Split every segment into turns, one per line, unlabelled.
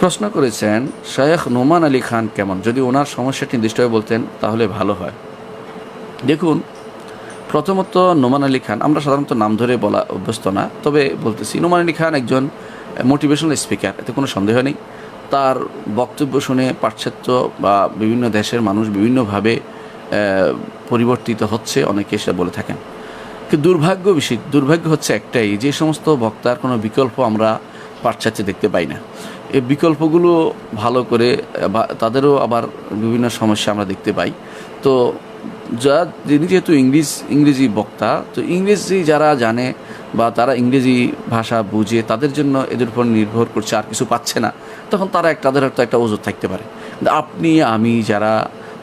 প্রশ্ন করেছেন শায়েখ নোমান আলী খান কেমন, যদি ওনার সমস্যাটি নির্দিষ্টভাবে বলতেন তাহলে ভালো হয়। দেখুন, প্রথমত নোমান আলী খান আমরা সাধারণত নাম ধরে বলা অভ্যস্ত না, তবে বলতেছি নোমান আলী খান একজন মোটিভেশনাল স্পিকার, এতে কোনো সন্দেহ নেই। তার বক্তব্য শুনে পাশ্চাত্য বা বিভিন্ন দেশের মানুষ বিভিন্নভাবে পরিবর্তিত হচ্ছে, অনেকে সেটা বলে থাকেন। কিন্তু দুর্ভাগ্য হচ্ছে একটাই, যে সমস্ত বক্তার কোনো বিকল্প আমরা পাশ্চাত্যে দেখতে পাই না। এই বিকল্পগুলো ভালো করে তাদেরও আবার বিভিন্ন সমস্যা আমরা দেখতে পাই। তো যিনি যেহেতু ইংরেজি বক্তা, তো ইংরেজি যারা জানে বা তারা ইংরেজি ভাষা বুঝে, তাদের জন্য এদের উপর নির্ভর করছে, আর কিছু পাচ্ছে না, তখন তাদের হয়তো একটা ওজোর থাকতে পারে। কিন্তু আপনি আমি যারা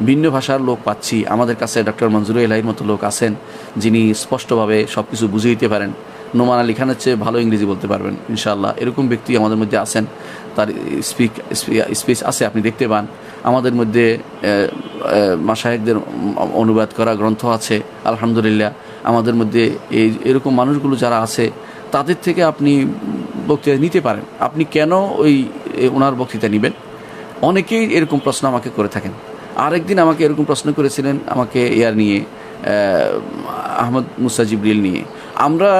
ভিন্ন ভাষার লোক পাচ্ছি, আমাদের কাছে ডক্টর মঞ্জুরুল ইলাহির মতো লোক আছেন যিনি স্পষ্টভাবে সব কিছু বুঝিয়ে দিতে পারেন, নোমান আলী খানের চেয়ে ভালো ইংরেজি বলতে পারবেন ইনশাআল্লাহ, এরকম ব্যক্তি আমাদের মধ্যে আছেন। তার স্পিচ আছে, আপনি দেখতে পান। আমাদের মধ্যে মাশায়েখদের অনুবাদ করা গ্রন্থ আছে আলহামদুলিল্লাহ। আমাদের মধ্যে এরকম মানুষগুলো যারা আছে, তাদের থেকে আপনি বক্তৃতা নিতে পারেন। আপনি কেন ওনার বক্তৃতা নেবেন? অনেকেই এরকম প্রশ্ন আমাকে করে থাকেন। আরেকদিন আমাকে এরকম প্রশ্ন করেছিলেন, আমাকে নিয়ে আহমদ মুসা জিবরিল নিয়ে। আমরা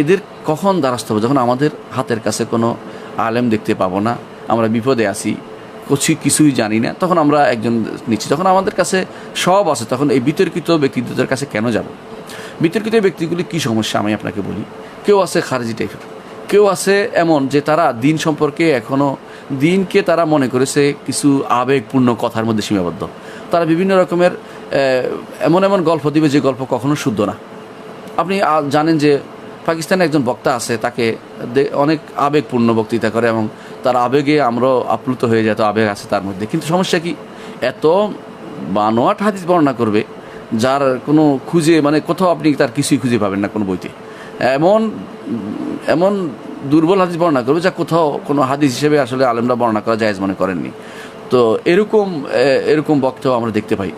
এদের কখন দ্বারস্থ হবো? যখন আমাদের হাতের কাছে কোনো আলেম দেখতে পাবো না, আমরা বিপদে আছি, কিছুই জানি না, তখন আমরা একজন নিচ্ছি। যখন আমাদের কাছে সব আছে, তখন এই বিতর্কিত ব্যক্তিদের কাছে কেন যাব? বিতর্কিত ব্যক্তিগুলি কী সমস্যা আমি আপনাকে বলি। কেউ আছে খারেজি টাইপের, কেউ আছে এমন যে তারা দিন সম্পর্কে এখনও দিনকে তারা মনে করেছে কিছু আবেগপূর্ণ কথার মধ্যে সীমাবদ্ধ। তারা বিভিন্ন রকমের এমন গল্প দিবে যে গল্প কখনো শুদ্ধ না। আপনি জানেন যে পাকিস্তানে একজন বক্তা আছে, তাকে অনেক আবেগপূর্ণ বক্তৃতা করে এবং তার আবেগে আমরাও আপ্লুত হয়ে যায়, তো আবেগ আছে তার মধ্যে। কিন্তু সমস্যা কি, এত বানোয়াট হাদিস বর্ণনা করবে যার কোনো কোথাও আপনি তার কিছুই খুঁজে পাবেন না কোনো বইতে। এমন দুর্বল হাদিস বর্ণনা করবে যা কোথাও কোনো হাদিস হিসেবে আসলে আলেমরা বর্ণনা করা জায়েজ মনে করেননি। তো এরকম বক্তাও আমরা দেখতে পাই।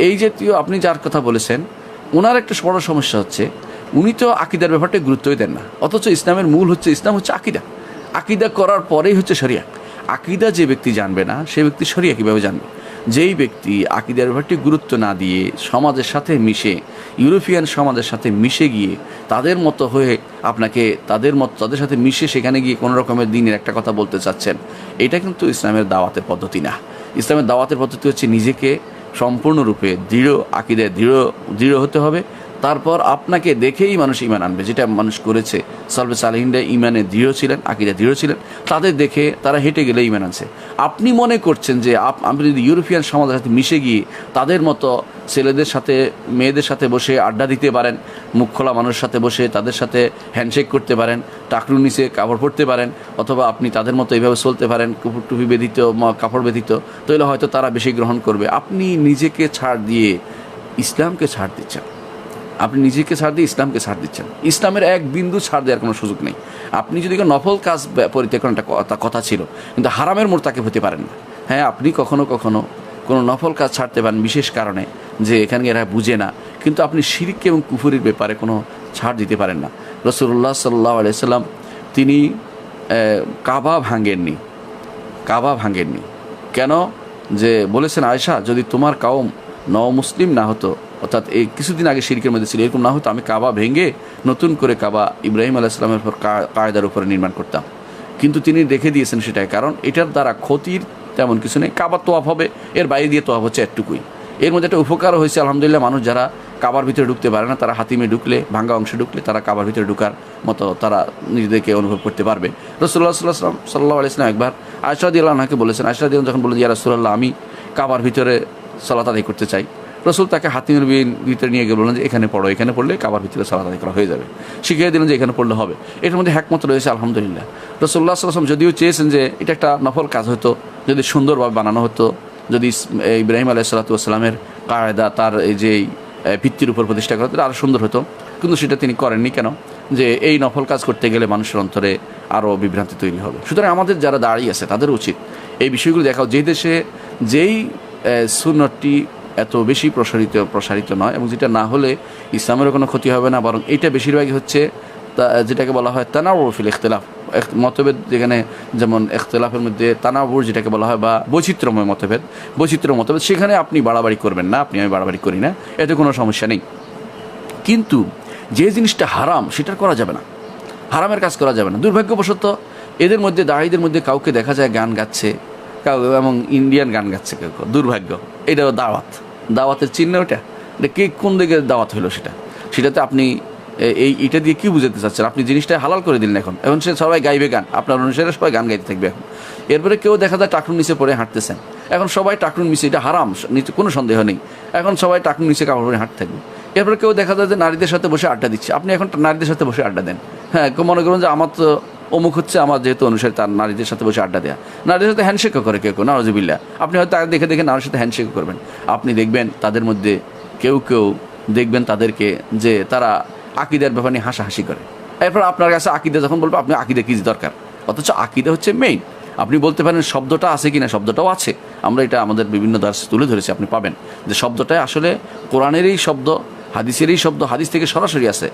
এই জাতীয় আপনি যার কথা বলেছেন, ওনার একটা বড় সমস্যা হচ্ছে উনি তো আকীদার ব্যাপারটা গুরুত্বই দেন না। অথচ ইসলামের মূল হচ্ছে, ইসলাম হচ্ছে আকীদা করার পরেই হচ্ছে শরিয়া। আকীদা যে ব্যক্তি জানবে না, সে ব্যক্তি শরিয়া কীভাবে জানবে? যেই ব্যক্তি আকীদার ব্যাপারটি গুরুত্ব না দিয়ে সমাজের সাথে মিশে, ইউরোপিয়ান সমাজের সাথে মিশে গিয়ে তাদের মতো হয়ে তাদের সাথে মিশে সেখানে গিয়ে কোনো রকমের দিনের একটা কথা বলতে চাচ্ছেন, এটা কিন্তু ইসলামের দাওয়াতের পদ্ধতি না। ইসলামের দাওয়াতের পদ্ধতি হচ্ছে নিজেকে সম্পূর্ণরূপে আকীদায় দৃঢ় হতে হবে। তারপর আপনাকে দেখেই মানুষ ঈমান আনবে, যেটা মানুষ করেছে। সালফে সালেহিনরা ঈমানে দৃঢ় ছিলেন, আকীদায় দৃঢ় ছিলেন, তাদের দেখে তারা হেঁটে গেলে ঈমান আনছে। আপনি মনে করছেন যে আপনি যদি ইউরোপিয়ান সমাজের সাথে মিশে গিয়ে তাদের মতো ছেলেদের সাথে মেয়েদের সাথে বসে আড্ডা দিতে পারেন, মুখ খোলা মানুষের সাথে বসে তাদের সাথে হ্যান্ডশেক করতে পারেন, টাকরুর নিচে কাপড় পরতে পারেন, অথবা আপনি তাদের মতো এইভাবে চলতে পারেন, টুপি ব্যতীত, কাপড় ব্যতীত, তাহলে হয়তো তারা বেশি গ্রহণ করবে। আপনি নিজেকে ছাড় দিয়ে ইসলামকে ছাড় দিচ্ছেন। আপনি নিজেকে ছাড় দিয়ে ইসলামকে ছাড় দিচ্ছেন। ইসলামের এক বিন্দু ছাড় দেওয়ার কোনো সুযোগ নেই। আপনি যদি নফল কাজ পরিত্যাগ কথা ছিল, কিন্তু হারামের মোরতাকিব হতে পারেন না। হ্যাঁ, আপনি কখনো কোনো নফল কাজ ছাড়তে পারেন বিশেষ কারণে, যে এখানে এরা বুঝে না, কিন্তু আপনি শিরক এবং কুফরির ব্যাপারে কোনো ছাড় দিতে পারেন না। রাসূলুল্লাহ সাল্লাল্লাহু আলাইহি সাল্লাম তিনি কাবা ভাঙেননি। কেন? যে বলেছেন, আয়েশা, যদি তোমার কওম মুসলিম না হতো, অর্থাৎ এই কিছুদিন আগে শিরকের মধ্যে ছিল, এরকম না হতো, আমি কাবা ভেঙে নতুন করে কাবা ইব্রাহিম আলাইহিস সালামের কায়দার উপরে নির্মাণ করতাম। কিন্তু তিনি রেখে দিয়েছেন সেটাই, কারণ এটার দ্বারা ক্ষতির তেমন কিছু নেই। কাবার তোয়াফ হবে, এর বাইরে দিয়ে তোয়াফ হচ্ছে একটুকুই। এর মধ্যে একটা উপকারও হয়েছে আলহামদুলিল্লাহ। মানুষ যারা কাবার ভিতরে ঢুকতে পারে না, তারা হাতিমে ঢুকলে, ভাঙ্গা অংশে ঢুকলে তারা কাবার ভিতরে ঢুকার মতো তারা নিজেদেরকে অনুভব করতে পারবে। রাসূলুল্লাহ সাল্লাল্লাহু আলাইহি ওয়াসাল্লাম একবার আয়েশা রাদিয়াল্লাহু আনহাকে বলেছেন, আয়েশা রাদিয়াল্লাহু যখন বললেন, ইয়া রাসূলুল্লাহ, আমি কাবার ভিতরে সালাত আদায় করতে চাই, রসুল তাকে হাতিমের ভিতরে নিয়ে গিয়ে বললেন যে এখানে পড়লে কাবার ভিতরে সালাত আদায় করা হয়ে যাবে। শিখিয়ে দিলেন যে এখানে পড়লে হবে। এটার মধ্যে হ্যাকমত রয়েছে আলহামদুলিল্লাহ। রাসূলুল্লাহ সাল্লাল্লাহু আলাইহি ওয়াসাল্লাম যদিও চেয়েছেন যে এটা একটা নফল কাজ হতো, যদি সুন্দরভাবে বানানো হতো, যদি ইব্রাহিম আলাইহিস সালাতু ওয়াস সালামের কায়দা তার এই যে ভিত্তির উপর প্রতিষ্ঠা করা হতো, আরও সুন্দর হতো, কিন্তু সেটা তিনি করেননি। কেন? যে এই নফল কাজ করতে গেলে মানুষের অন্তরে আরও বিভ্রান্তি তৈরি হবে। সুতরাং আমাদের যারা দাঁড়িয়ে আছে তাদের উচিত এই বিষয়গুলো দেখাও, যেই দেশে যেই সুন্নতটি এত বেশি প্রসারিত নয়, এবং যেটা না হলে ইসলামেরও কোনো ক্ষতি হবে না, বরং এটা বেশিরভাগই হচ্ছে যেটাকে বলা হয় তানাউউ ফিল ইখতিলাফ, মতভেদ যেখানে যেমন ইখতিলাফের মধ্যে তানাবুর যেটাকে বলা হয় বা বৈচিত্র্যময় মতভেদ, সেখানে আপনি বাড়াবাড়ি করবেন না, আমি বাড়াবাড়ি করি না, এতে কোনো সমস্যা নেই। কিন্তু যে জিনিসটা হারাম সেটা করা যাবে না, হারামের কাজ করা যাবে না। দুর্ভাগ্যবশত এদের মধ্যে দাঁড়িদের মধ্যে কাউকে দেখা যায় গান গাচ্ছে, এবং ইন্ডিয়ান গান গাচ্ছে কেউ, দুর্ভাগ্য। এটা দাওয়াতের চিহ্ন, ওটা কে কোন দিকে দাওয়াত হলো সেটাতে আপনি এটা দিয়ে কী বুঝাতে চাচ্ছেন? আপনি জিনিসটা হালাল করে দিলেন। এখন সে সবাই গাইবে গান, আপনার অনুসারে সবাই গান গাইতে থাকবে। এখন এরপরে কেউ দেখা যায় টাকনুর নিচে পড়ে হাঁটতেছেন, এখন সবাই টাকনুর নিচে, এটা হারাম, নিচে কোনো সন্দেহ নেই, এখন সবাই টাকনুর নিচে কাপড় পরে হাঁটতে থাকবে। এরপরে কেউ দেখা যায় যে নারীদের সাথে বসে আড্ডা দিচ্ছে, আপনি এখন নারীদের সাথে বসে আড্ডা দেন। হ্যাঁ, মনে করুন যে আমার তো অমুক হচ্ছে, আমার যেহেতু অনুসারে তার নারীদের সাথে বসে আড্ডা দেওয়া, নারীদের সাথে হ্যান্ডশেকও করে কেউ, নাউজুবিল্লাহ। আপনি হয়তো তাকে দেখে দেখে নারীর সাথে হ্যান্ডশেকও করবেন। আপনি দেখবেন তাদের মধ্যে কেউ দেখবেন তাদেরকে যে তারা আকিদার ব্যাপার নিয়ে হাসাহাসি করে। এরপর আপনার কাছে আকিদা যখন বলবো, আপনি আকিদা কি দরকার? অথচ আকিদা হচ্ছে মেইন। আপনি বলতে পারেন শব্দটা আছে কিনা, শব্দটাও আছে, আমরা এটা আমাদের বিভিন্ন দার্সে তুলে ধরেছি, আপনি পাবেন যে শব্দটাই আসলে কোরআনেরই শব্দ, হাদিসেরই শব্দ, হাদিস থেকে সরাসরি আছে,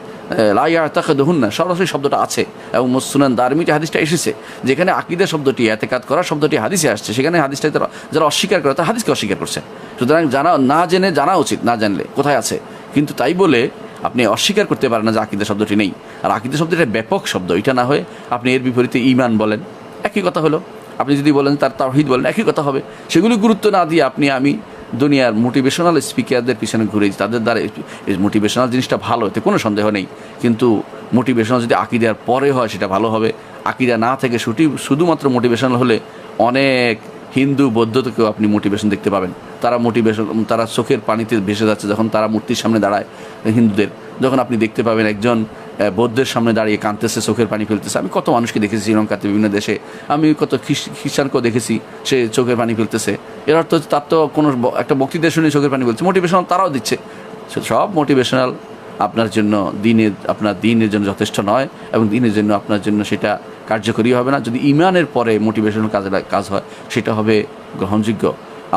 লা ইয়াতাকিদুহুন্না সরাসরি শব্দটা আছে, এবং মুসনান দারমিতে হাদিসটা এসেছে, যেখানে আকিদা শব্দটি, ইতিকাদ করার শব্দটি হাদিসে আসছে, সেখানে হাদিসটা যারা অস্বীকার করে তারা হাদিসকে অস্বীকার করছে। সুতরাং না জেনে জানা উচিত, না জানলে কোথায় আছে। কিন্তু তাই বলে আপনি অস্বীকার করতে পারেন না যে আকিদা শব্দটি নেই। আর আকিদা শব্দটা ব্যাপক শব্দ, এটা না হয়ে আপনি এর বিপরীতে ঈমান বলেন, একই কথা হলো। আপনি যদি বলেন তার তাওহীদ বলেন, একই কথা হবে। সেগুলি গুরুত্ব না দিয়ে আমি দুনিয়ার মোটিভেশনাল স্পিকারদের পিছনে ঘুরেছি, তাদের দ্বারা মোটিভেশনাল জিনিসটা ভালো, এতে কোনো সন্দেহ নেই। কিন্তু মোটিভেশনাল যদি আকিদার পরে হয় সেটা ভালো হবে। আকিদা না থেকে শুধুমাত্র মোটিভেশনাল হলে অনেক হিন্দু বৌদ্ধকেও আপনি মোটিভেশন দেখতে পাবেন। তারা চোখের পানিতে ভেসে যাচ্ছে যখন তারা মূর্তির সামনে দাঁড়ায়। হিন্দুদের যখন আপনি দেখতে পাবেন একজন বৌদ্ধের সামনে দাঁড়িয়ে কাঁদতেছে, চোখের পানি ফেলতেছে। আমি কত মানুষকে দেখেছি শ্রীলঙ্কাতে, বিভিন্ন দেশে, আমি কত খ্রিস্টানকেও দেখেছি সে চোখের পানি ফেলতেছে। এর অর্থ হচ্ছে তার তো কোনো একটা বক্তৃতা শুনে চোখের পানি ফেলছে। মোটিভেশনাল তারাও দিচ্ছে। সব মোটিভেশনাল আপনার দিনের জন্য যথেষ্ট নয়, এবং দিনের জন্য আপনার জন্য সেটা কার্যকরী হবে না। যদি ইমানের পরে মোটিভেশনাল কাজ হয় সেটা হবে গ্রহণযোগ্য।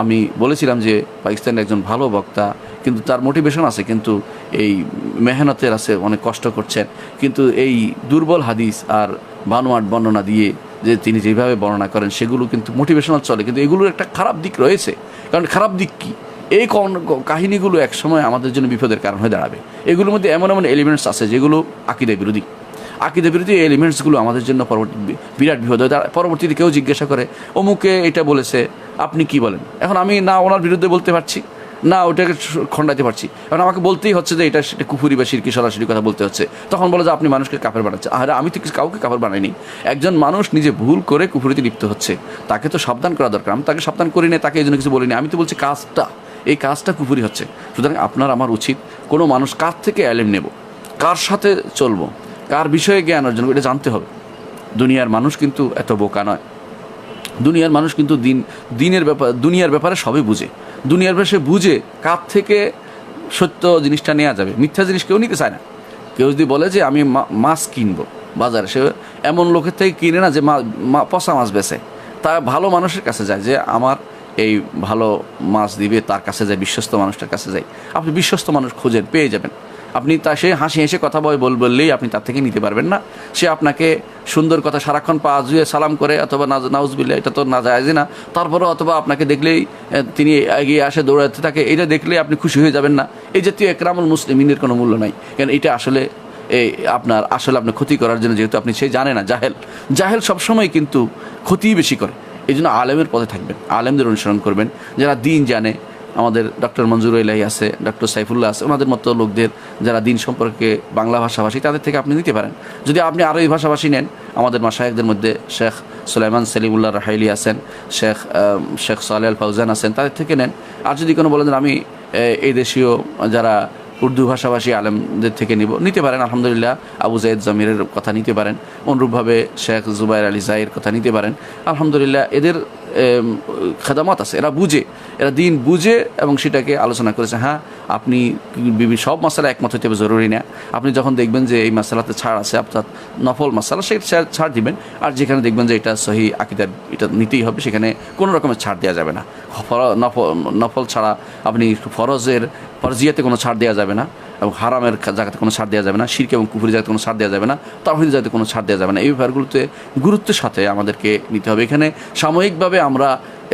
আমি বলেছিলাম যে পাকিস্তানের একজন ভালো বক্তা, কিন্তু তার মোটিভেশন আছে, কিন্তু এই মেহনতের আছে, অনেক কষ্ট করছেন, কিন্তু এই দুর্বল হাদিস আর বানোয়াট বর্ণনা দিয়ে যে তিনি যেভাবে বর্ণনা করেন সেগুলো কিন্তু মোটিভেশনাল চলে, কিন্তু এগুলোর একটা খারাপ দিক রয়েছে। কারণ খারাপ দিক কী? এই কাহিনীগুলো একসময় আমাদের জন্য বিপদের কারণ হয়ে দাঁড়াবে। এগুলোর মধ্যে এমন এলিমেন্টস আছে যেগুলো আকিদা বিরোধী। এই এলিমেন্টসগুলো আমাদের জন্য বিরাট বিপদ হয়। পরবর্তীতে কেউ জিজ্ঞাসা করে অমুকে এটা বলেছে, আপনি কি বলেন? এখন আমি না ওনার বিরুদ্ধে বলতে পারছি, না ওটাকে খণ্ডাতে পারছি, এখন আমাকে বলতেই হচ্ছে যে এটা সেটা কুফরি বা শিরকি সরাসরি কথা বলতে হচ্ছে। তখন বলে যে আপনি মানুষকে কাফের বানাচ্ছে। আরে আমি তো কাউকে কাফের বানাইনি। একজন মানুষ নিজে ভুল করে কুফরিতে লিপ্ত হচ্ছে, তাকে তো সাবধান করা দরকার। আমি তাকে সাবধান করি না, তাকে এই জন্য কিছু বলিনি। আমি তো বলছি কাজটা কুফরি হচ্ছে। সুতরাং আমার উচিত কোনো মানুষ কার থেকে এলেম নেব, কার সাথে চলবো, কার বিষয়ে জ্ঞান অর্জন, এটা জানতে হবে। দুনিয়ার মানুষ কিন্তু এত বোকা নয়। দুনিয়ার মানুষ কিন্তু দুনিয়ার ব্যাপারে সবই বুঝে। দুনিয়ার ব্যাপারে বুঝে কার থেকে সত্য জিনিসটা নেওয়া যাবে, মিথ্যা জিনিস কেউ নিতে চায় না। কেউ যদি বলে যে আমি মাছ কিনবো বাজারে, সে এমন লোকের থেকে কিনে না যে পচা মাছ বেচে। তা ভালো মানুষের কাছে যায় যে আমার এই ভালো মাছ দিবে, তার কাছে যায়, বিশ্বস্ত মানুষটার কাছে যায়। আপনি বিশ্বস্ত মানুষ খুঁজেন, পেয়ে যাবেন। আপনি সে হাসি হেসে কথা বললেই আপনি তার থেকে নিতে পারবেন না। সে আপনাকে সুন্দর কথা সারাক্ষণ পা জুয়ে সালাম করে, অথবা নাউজুবিল্লাহ, এটা তো না জায়েজই না, তারপরেও অথবা আপনাকে দেখলেই তিনি এগিয়ে আসে, দৌড়াতে থাকে, এটা দেখলেই আপনি খুশি হয়ে যাবেন না। এই জাতীয় একরামুল মুসলিমিনের কোনো মূল্য নাই। কারণ এটা আসলে আপনার ক্ষতি করার জন্য, যেহেতু আপনি সে জানে না, জাহেল সবসময় কিন্তু ক্ষতিই বেশি করে। এই জন্য আলেমের পথে থাকবেন, আলেমদের অনুসরণ করবেন, যারা দিন জানে। আমাদের ডক্টর মঞ্জুর ইলাহি আছে, ডক্টর সাইফুল্লাহ আছে, ওনাদের মতো লোকদের যারা দিন সম্পর্কে বাংলা ভাষাভাষী, তাদের থেকে আপনি নিতে পারেন। যদি আপনি আরবি ভাষাভাষী নেন, আমাদের মাশায়েখদের মধ্যে শেখ সুলাইমান সেলিমুল্লাহ রাহাইলি আছেন, শেখ সালেহ আল ফাউজান আছেন, তাদের থেকে নেন। আর যদি কোনো বলেন আমি এই দেশীয় যারা উর্দু ভাষাভাষী আলেমদের থেকে নিতে পারেন। আলহামদুলিল্লাহ আবু জায়েদ জামিরের কথা নিতে পারেন, অনুরূপভাবে শেখ জুবাইর আলী জাহির কথা নিতে পারেন। আলহামদুলিল্লাহ এদের খেদমত আছে, এরা দিন বুঝে এবং সেটাকে আলোচনা করেছে। হ্যাঁ, আপনি সব মশলা একমত হতে হবে জরুরি না। আপনি যখন দেখবেন যে এই মশলাতে ছাড় আছে, অর্থাৎ নফল মশলা, সেই ছাড় দিবেন। আর যেখানে দেখবেন যে এটা সহি আকিদার, এটা নিতেই হবে, সেখানে কোনো রকমের ছাড় দেওয়া যাবে না। নফল ছাড়া আপনি ফরজিয়াতে কোনো ছাড় দেওয়া যাবে না, এবং হারামের জায়গাতে কোনো ছাড় দেওয়া যাবে না, শিরক এবং কুফরি জায়গাতে কোনো ছাড় দেওয়া যাবে না, তাওহীদ জায়গাতে কোনো ছাড় দেওয়া যাবে না। এই ব্যাপারগুলোতে গুরুত্বের সাথে আমাদেরকে নিতে হবে। এখানে সাময়িকভাবে আমরা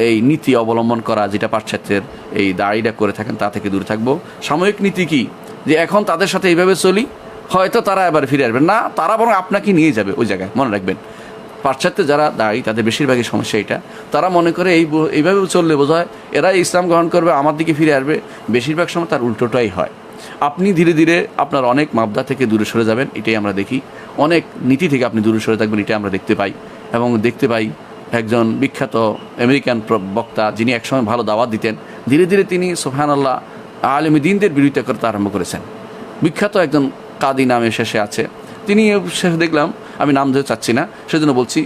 এই নীতি অবলম্বন করা, যেটা পাশ্চাত্যের এই দাড়িটা করে থাকেন, তা থেকে দূরে থাকবো। সাময়িক নীতি কি, যে এখন তাদের সাথে এইভাবে চলি, হয়তো তারা এবার ফিরে আসবেন না, তারা বরং আপনাকে নিয়ে যাবে ওই জায়গায়। মনে রাখবেন, পাশ্চাত্যে যারা দাঁড়ি, তাদের বেশিরভাগই সমস্যা এটা। তারা মনে করে এইভাবে চললে বোধ হয় এরা ইসলাম গ্রহণ করবে, আমার দিকে ফিরে আসবে। বেশিরভাগ সময় তার উল্টোটাই হয়। আপনি ধীরে ধীরে আপনার অনেক মাবদা থেকে দূরে সরে যাবেন, এটাই আমরা দেখি। অনেক নীতি থেকে আপনি দূরে সরে থাকবেন, এটাই আমরা দেখতে পাই। এবং দেখতে পাই একজন বিখ্যাত আমেরিকান বক্তা, যিনি একসময় ভালো দাওয়াত দিতেন, ধীরে ধীরে তিনি সুবহানাল্লাহ আলেমে দ্বীনদের বিরোধিতা করতে আরম্ভ করেছেন। বিখ্যাত একজন কাদি নামে শেষে আছে, তিনি শেষে দেখলাম, আমি নাম ধরে চাচ্ছি না, সেজন্য বলছি,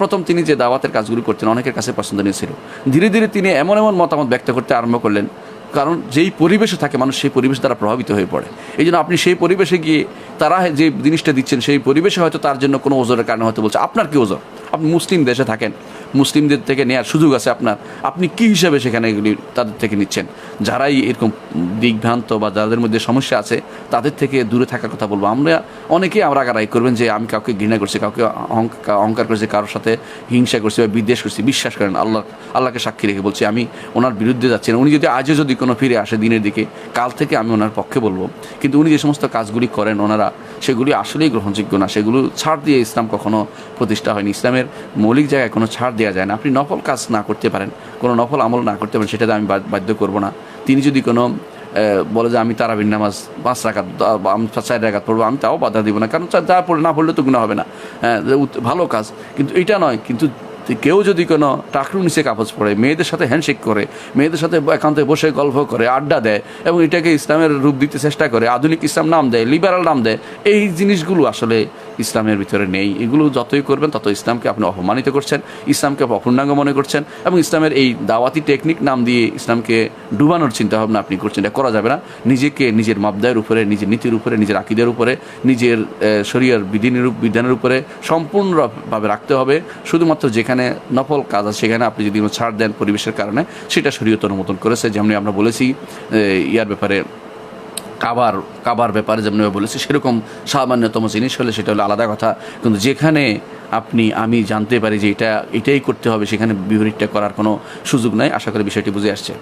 প্রথম তিনি যে দাওয়াতের কাজগুলো করতেন অনেকের কাছে পছন্দনীয় ছিল। ধীরে ধীরে তিনি এমন মতামত ব্যক্ত করতে আরম্ভ করলেন, কারণ যেই পরিবেশে থাকে মানুষ, সেই পরিবেশ দ্বারা প্রভাবিত হয়ে পড়ে। এই জন্য আপনি সেই পরিবেশে গিয়ে তারা যে জিনিসটা দিচ্ছেন, সেই পরিবেশে হয়তো তার জন্য কোনো ওজোরের কারণে হয়তো বলছে, আপনার কি ওজোর? আপনি মুসলিম দেশে থাকেন, মুসলিমদের থেকে নেওয়ার সুযোগ আছে আপনার, আপনি কী হিসাবে সেখানে এগুলি তাদের থেকে নিচ্ছেন? যারাই এরকম দিগ্ভ্রান্ত বা যাদের মধ্যে সমস্যা আছে, তাদের থেকে দূরে থাকার কথা বলবো। অনেকেই রাগারাগি করবেন যে আমি কাউকে ঘৃণা করছি, কাউকে অহংকার করছি, কারোর সাথে হিংসা করছি বা বিদ্বেষ করছি। বিশ্বাস করেন, আল্লাহকে সাক্ষী রেখে বলছি, আমি ওনার বিরুদ্ধে যাচ্ছি না। উনি যদি আজও যদি কোনো ফিরে আসে দিনের দিকে, কাল থেকে আমি ওনার পক্ষে বলবো। কিন্তু উনি যে সমস্ত কাজগুলি করেন ওনারা, সেগুলি আসলেই গ্রহণযোগ্য না। সেগুলো ছাড় দিয়ে ইসলাম কখনো প্রতিষ্ঠা হয়নি। ইসলামের মৌলিক জায়গায় কোনো ছাড় দেওয়া যায় না। আপনি নফল কাজ না করতে পারেন, কোনো নফল আমল না করতে পারেন, সেটাতে আমি বাধ্য করবো না। তিনি যদি কোনো বলে যে আমি তারাবির নামাজ 5 রাকাত, আমি 4 রাকাত পড়বো, আমি তাও বাধা দিব না, কারণ যা না পড়লে তো গুনাহ হবে না। ভালো কাজ, কিন্তু এটা নয়। কিন্তু কেউ যদি কোনো টাকরু নিচে কাগজ পড়ে, মেয়েদের সাথে হ্যান্ডশেক করে, মেয়েদের সাথে একান্তে বসে গল্প করে, আড্ডা দেয়, এবং এটাকে ইসলামের রূপ দিতে চেষ্টা করে, আধুনিক ইসলাম নাম দেয়, লিবারাল নাম দেয়, এই জিনিসগুলো আসলে ইসলামের ভিতরে নেই। এগুলো যতই করবেন তত ইসলামকে আপনি অপমানিত করছেন, ইসলামকে অপূর্ণাঙ্গ মনে করছেন, এবং ইসলামের এই দাওয়াতি টেকনিক নাম দিয়ে ইসলামকে ডুবানোর চিন্তাভাবনা আপনি করছেন। এটা করা যাবে না। নিজেকে নিজের মাবদায়ের উপরে, নিজের নীতির উপরে, নিজের আকিদের উপরে, নিজের শরীয়র বিধানের উপরে সম্পূর্ণভাবে রাখতে হবে। শুধুমাত্র যেখানে নফল কাজ আছে সেখানে আপনি যদি ছাড় দেন পরিবেশের কারণে, সেটা শরীয়ত অনুমোদন করেছে। যেমনি আমরা বলেছি ইয়ার ব্যাপারে, কাবার ব্যাপারে যেমন বলেছি, সেরকম সামান্যতম জিনিস হলে সেটা হলো আলাদা কথা। কিন্তু যেখানে আমি জানতে পারি যে এটাই করতে হবে, সেখানে বিপরীতটা করার কোনো সুযোগ নাই। আশা করি বিষয়টি বুঝে আসছে।